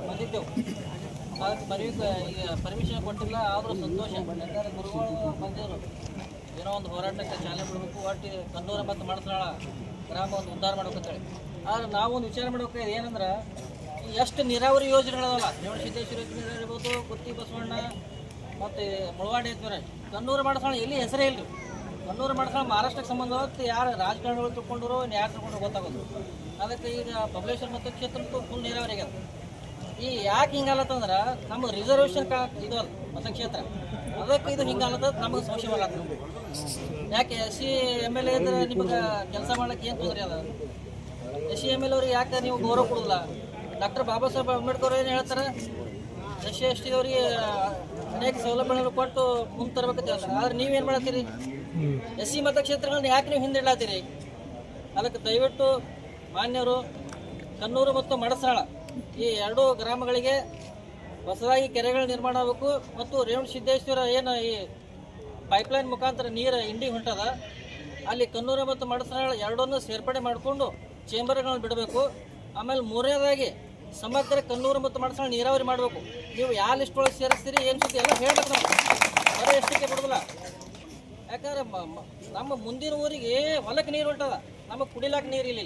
ಬಂದಿದ್ದೆವು. ಅದಕ್ಕೆ ಮದುವೆ ಈಗ ಪರ್ಮಿಷನ್ ಕೊಟ್ಟಿಲ್ಲ, ಆದರೂ ಸಂತೋಷ. ಯಾಕಂದರೆ ಗುರುಗಳು ಬಂದಿದ್ರು, ಏನೋ ಒಂದು ಹೋರಾಟಕ್ಕೆ ಚಾಲನೆ ಬಿಡಬೇಕು, ಒಟ್ಟು ಕನ್ನೂರ ಮತ್ತು ಮಡಸನಾಳ ಗ್ರಾಮ ಒಂದು ಉದ್ಧಾರ ಮಾಡ್ಬೇಕಂತೇಳಿ. ಆದರೆ ನಾವು ಒಂದು ವಿಚಾರ ಮಾಡ್ಬೇಕು, ಏನಂದ್ರೆ ಎಷ್ಟು ನೀರಾವರಿ ಯೋಜನೆಗಳಲ್ಲ, ರೇವಣಸಿದ್ದೇಶ್ವರ ಯೋಜನೆ ಇರ್ಬೋದು, ಗುತ್ತಿ ಬಸವಣ್ಣ ಮತ್ತು ಮುಳವಾಡಿ ಐತೆ. ಕನ್ನೂರು ಮಡಸನಾಳ ಎಲ್ಲಿ ಹೆಸರೇ ಇಲ್ಲ. ಕನ್ನೂರು ಮಡಸನಾಳ ಮಹಾರಾಷ್ಟ್ರಕ್ಕೆ ಸಂಬಂಧವತ್ತು ಯಾರು ರಾಜಕಾರಣಿಗಳು ತಿಳ್ಕೊಂಡ್ರು, ಯಾರು ತಿಳ್ಕೊಂಡ್ರು ಗೊತ್ತಾಗೋದು. ಅದಕ್ಕೆ ಈಗ ಬಬಲೇಶ್ವರ ಮತಕ್ಷೇತ್ರಕ್ಕೂ ಫುಲ್ ನೀರಾವರಿ ಆಗ್ಯದ. ಈ ಯಾಕೆ ಹಿಂಗಾಲತ್ತಂದ್ರೆ ನಮ್ಮ ರಿಸರ್ವೇಷನ್ ಇದು ಅಲ್ಲ ಮತಕ್ಷೇತ್ರ, ಅದಕ್ಕೆ ಇದು ಹಿಂಗಾಲತ್ತ ನಮಗೆ ಸಮಸ್ಯೆ ಬರತ್ತ. ಯಾಕೆ SC MLA ಇದ್ರೆ ನಿಮಗೆ ಕೆಲಸ ಮಾಡ್ಲಿಕ್ಕೆ ಏನು ತೊಂದರೆ ಅದ? SC MLA ಅವ್ರಿಗೆ ಯಾಕೆ ನೀವು ಗೌರವ ಕೊಡೋದಿಲ್ಲ? ಡಾಕ್ಟರ್ ಬಾಬಾ ಸಾಹೇಬ್ ಅಂಬೇಡ್ಕರ್ ಏನು ಹೇಳ್ತಾರೆ, SC ST ಅವ್ರಿಗೆ ಅನೇಕ ಸೌಲಭ್ಯಗಳನ್ನು ಕೊಟ್ಟು ಮುಂದೆ ತರಬೇಕಂತ ಹೇಳ್ತಾರೆ. ಆದ್ರೆ ನೀವೇನು ಮಾಡತ್ತೀರಿ? SC ಮತಕ್ಷೇತ್ರಗಳನ್ನ ಯಾಕೆ ನೀವು ಹಿಂದಿಡ್ಲಾತೀರಿ? ಅದಕ್ಕೆ ದಯವಿಟ್ಟು ಮಾನ್ಯರು ಕನ್ನೂರು ಮತ್ತು ಮಡಸನಾಳ ಈ ಎರಡೂ ಗ್ರಾಮಗಳಿಗೆ ಹೊಸದಾಗಿ ಕೆರೆಗಳ ನಿರ್ಮಾಣ ಆಗಬೇಕು. ಮತ್ತು ರೇವಣಸಿದ್ದೇಶ್ವರ ಏನು ಈ ಪೈಪ್ಲೈನ್ ಮುಖಾಂತರ ನೀರು ಇಂಡಿಗೆ ಹೊಂಟದ, ಅಲ್ಲಿ ಕನ್ನೂರು ಮತ್ತು ಮಡಸನಾಳ ಎರಡನ್ನೂ ಸೇರ್ಪಡೆ ಮಾಡಿಕೊಂಡು ಚೇಂಬರ್ಗಳನ್ನು ಬಿಡಬೇಕು. ಆಮೇಲೆ ಮೂರನೇದಾಗಿ ಸಮಗ್ರ ಕನ್ನೂರು ಮತ್ತು ಮಡಸನಾಳ ನೀರಾವರಿ ಮಾಡಬೇಕು. ನೀವು ಯಾವ ಲಿಸ್ಟ್ ಒಳಗೆ ಸೇರಿಸ್ತೀರಿ ಏನು ಸುದ್ದಿ ಎಲ್ಲ ಹೇಳ್ಬೇಕು. ನಾವು ಬರೀ ಎಷ್ಟಕ್ಕೆ ಬಿಡೋದಿಲ್ಲ. ಯಾಕಂದ್ರೆ ನಮ್ಮ ಮುಂದಿನ ಊರಿಗೆ ಹೊಲಕ್ಕೆ ನೀರು ಹೊಂಟದ, ನಮಗೆ ಕುಡಿಲಾಕ ನೀರು ಇಲ್ಲ.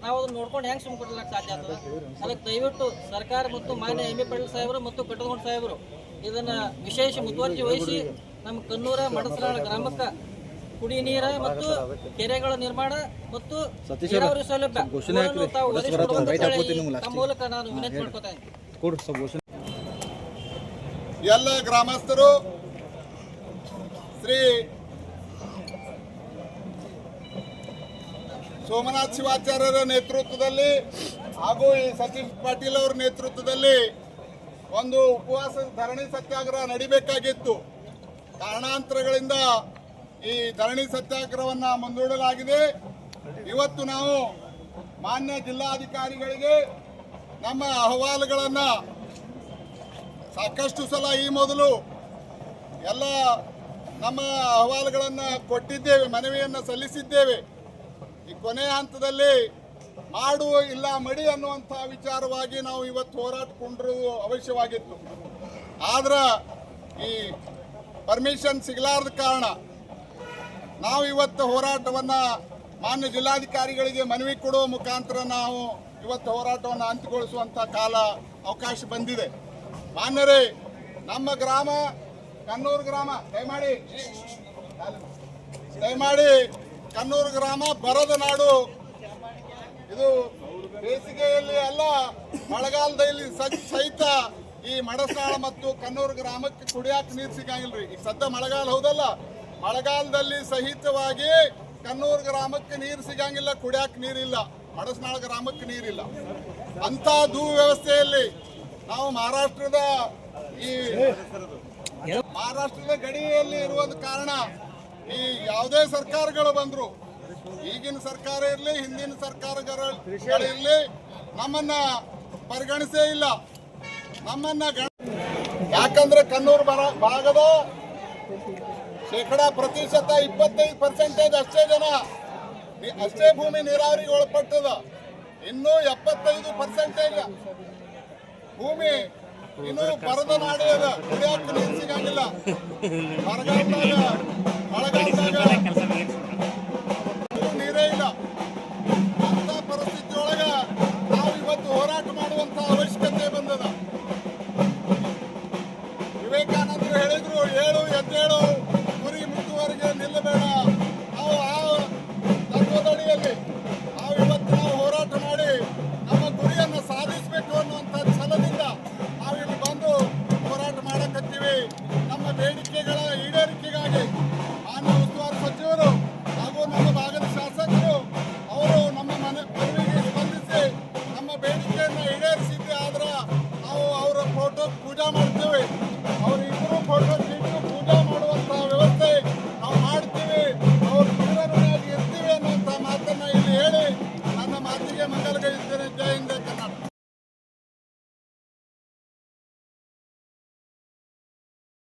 ನಾವು ಅದನ್ನು ನೋಡ್ಕೊಂಡು ಹೆಂಗೆ ಸುಮ್ಮನೆ ಕೊಡಲಿಕ್ಕೆ ಸಾಧ್ಯ ಆಗ್ತದೆ? ಅದಕ್ಕೆ ದಯವಿಟ್ಟು ಸರ್ಕಾರ ಮತ್ತು ಮಾನ್ಯ MA ಪಾಟೀಲ್ ಸಾಹೇಬರು ಮತ್ತು ಕಟ್ಟದಗೊಂಡ ಸಾಹೇಬರು ಇದನ್ನು ವಿಶೇಷ ಮುತುವರ್ಜಿ ವಹಿಸಿ ನಮ್ಮ ಕನ್ನೂರ ಮಡಸನಾಳ ಗ್ರಾಮಕ್ಕೆ ಕುಡಿ ನೀರ ಮತ್ತು ಕೆರೆಗಳ ನಿರ್ಮಾಣ ಮತ್ತು ನೀರಾವರಿ ಸೌಲಭ್ಯ ತಾವು ನಮ್ಮ ಮೂಲಕ ನಾನು ವಿನಂತಿ ಮಾಡ್ಕೊತಾ ಇದ್ದೀನಿ. ಎಲ್ಲ ಗ್ರಾಮಸ್ಥರು ಶ್ರೀ ಸೋಮನಾಥ್ ಶಿವಾಚಾರ್ಯರ ನೇತೃತ್ವದಲ್ಲಿ ಹಾಗೂ ಈ ಸತೀಶ್ ಪಾಟೀಲ್ ಅವರ ನೇತೃತ್ವದಲ್ಲಿ ಒಂದು ಉಪವಾಸ ಧರಣಿ ಸತ್ಯಾಗ್ರಹ ನಡಿಬೇಕಾಗಿತ್ತು. ಕಾರಣಾಂತರಗಳಿಂದ ಈ ಧರಣಿ ಸತ್ಯಾಗ್ರಹವನ್ನು ಮುಂದೂಡಲಾಗಿದೆ. ಇವತ್ತು ನಾವು ಮಾನ್ಯ ಜಿಲ್ಲಾಧಿಕಾರಿಗಳಿಗೆ ನಮ್ಮ ಅಹವಾಲುಗಳನ್ನು ಸಾಕಷ್ಟು ಸಲ ಈ ಮೊದಲು ಎಲ್ಲ ನಮ್ಮ ಅಹವಾಲುಗಳನ್ನು ಕೊಟ್ಟಿದ್ದೇವೆ, ಮನವಿಯನ್ನು ಸಲ್ಲಿಸಿದ್ದೇವೆ. ಈ ಕೊನೆಯ ಹಂತದಲ್ಲಿ ಮಾಡು ಇಲ್ಲ ಮಡಿ ಅನ್ನುವಂಥ ವಿಚಾರವಾಗಿ ನಾವು ಇವತ್ತು ಹೋರಾಟಗೊಂಡಿರುವುದು ಅವಶ್ಯವಾಗಿತ್ತು. ಆದ್ರೆ ಈ ಪರ್ಮಿಷನ್ ಸಿಗಲಾರದ ಕಾರಣ ನಾವು ಇವತ್ತು ಹೋರಾಟವನ್ನು ಮಾನ್ಯ ಜಿಲ್ಲಾಧಿಕಾರಿಗಳಿಗೆ ಮನವಿ ಕೊಡುವ ಮುಖಾಂತರ ನಾವು ಇವತ್ತು ಹೋರಾಟವನ್ನು ಅಂತ್ಯಗೊಳಿಸುವಂಥ ಕಾಲ ಅವಕಾಶ ಬಂದಿದೆ. ಮಾನ್ಯರೇ, ನಮ್ಮ ಗ್ರಾಮ ಕನ್ನೂರು ಗ್ರಾಮ ದಯಮಾಡಿ ಕನ್ನೂರು ಗ್ರಾಮ ಬರದ ನಾಡು. ಇದು ಬೇಸಿಗೆಯಲ್ಲಿ ಅಲ್ಲ, ಮಳೆಗಾಲದಲ್ಲಿ ಸಹಿತ ಈ ಮಡಸನಾಳ ಮತ್ತು ಕನ್ನೂರು ಗ್ರಾಮಕ್ಕೆ ಕುಡಿಯಾಕ ನೀರು ಸಿಗಂಗಿಲ್ರಿ. ಈಗ ಸದ್ಯ ಮಳೆಗಾಲ ಹೌದಲ್ಲ, ಮಳೆಗಾಲದಲ್ಲಿ ಸಹಿತವಾಗಿ ಕನ್ನೂರು ಗ್ರಾಮಕ್ಕೆ ನೀರು ಸಿಗಂಗಿಲ್ಲ, ಕುಡಿಯಾಕ ನೀರಿಲ್ಲ, ಮಡಸನಾಳ ಗ್ರಾಮಕ್ಕೆ ನೀರಿಲ್ಲ. ಅಂಥ ವ್ಯವಸ್ಥೆಯಲ್ಲಿ ನಾವು ಮಹಾರಾಷ್ಟ್ರದ ಗಡಿಯಲ್ಲಿ ಇರುವುದ ಕಾರಣ ಈ ಯಾವುದೇ ಸರ್ಕಾರಗಳು ಬಂದ್ರು, ಈಗಿನ ಸರ್ಕಾರ ಇರಲಿ ಹಿಂದಿನ ಸರ್ಕಾರಗಳಿರಲಿ, ನಮ್ಮನ್ನ ಪರಿಗಣಿಸೇ ಇಲ್ಲ. ಯಾಕಂದ್ರೆ ಕನ್ನೂರು ಭಾಗದ ಶೇಕಡಾ ಪ್ರತಿಶತ 25% ಅಷ್ಟೇ ಭೂಮಿ ನೀರಾವರಿಗೆ ಒಳಪಟ್ಟದ. ಇನ್ನೂ 75% ಭೂಮಿ ಇನ್ನು ಬರದ ನಾಡೇ ಅದ, ಕುಡಿಯಾಕ ನೀರು ಸಿಗಂಗಿಲ್ಲ. ಮಳೆಗಾಲದಾಗ ನೀರೇ ಇಲ್ಲ. ಅಂತ ಪರಿಸ್ಥಿತಿ ಒಳಗ ನಾವು ಇವತ್ತು ಹೋರಾಟ ಮಾಡುವಂತ ಅವಶ್ಯಕತೆ ಬಂದದ. ವಿವೇಕಾನಂದರು ಹೇಳಿದ್ರು, ಏಳು ಎದ್ದೇಳು, ಗುರಿ ಮುಟ್ಟುವರೆಗೆ ನಿಲ್ಲಬೇಡ. ನಾವು ಆ ತತ್ವದಡಿಯಲ್ಲಿ ನಾವು ಹೋರಾಟ ಮಾಡಿ ನಮ್ಮ ಗುರಿಯನ್ನು ಸಾಧಿಸಬೇಕು ಅನ್ನುವಂಥ ಛಲದಿಂದ ನಾವಿಲ್ಲಿ ಬಂದು ಹೋರಾಟ ಮಾಡಕತ್ತೀವಿ. ನಮ್ಮ ಬೇಡಿಕೆಗಳ ಈಡೇರಿಕೆಗಾಗಿ ಮಾನ್ಯ ಉಸ್ತುವಾರಿ ಸಚಿವರು ಹಾಗೂ ನಮ್ಮ ಭಾಗದ ಶಾಸಕರು ಅವರು ನಮ್ಮ ಮನವಿಗೆ ಸ್ಪಂದಿಸಿ ನಮ್ಮ ಬೇಡಿಕೆಯನ್ನು ಈಡೇರಿಸಿದ್ದೆ. ಆದ್ರೆ ನಾವು ಅವರ ಫೋಟೋ ಪೂಜಾ ಮಾಡ್ತೇವೆ.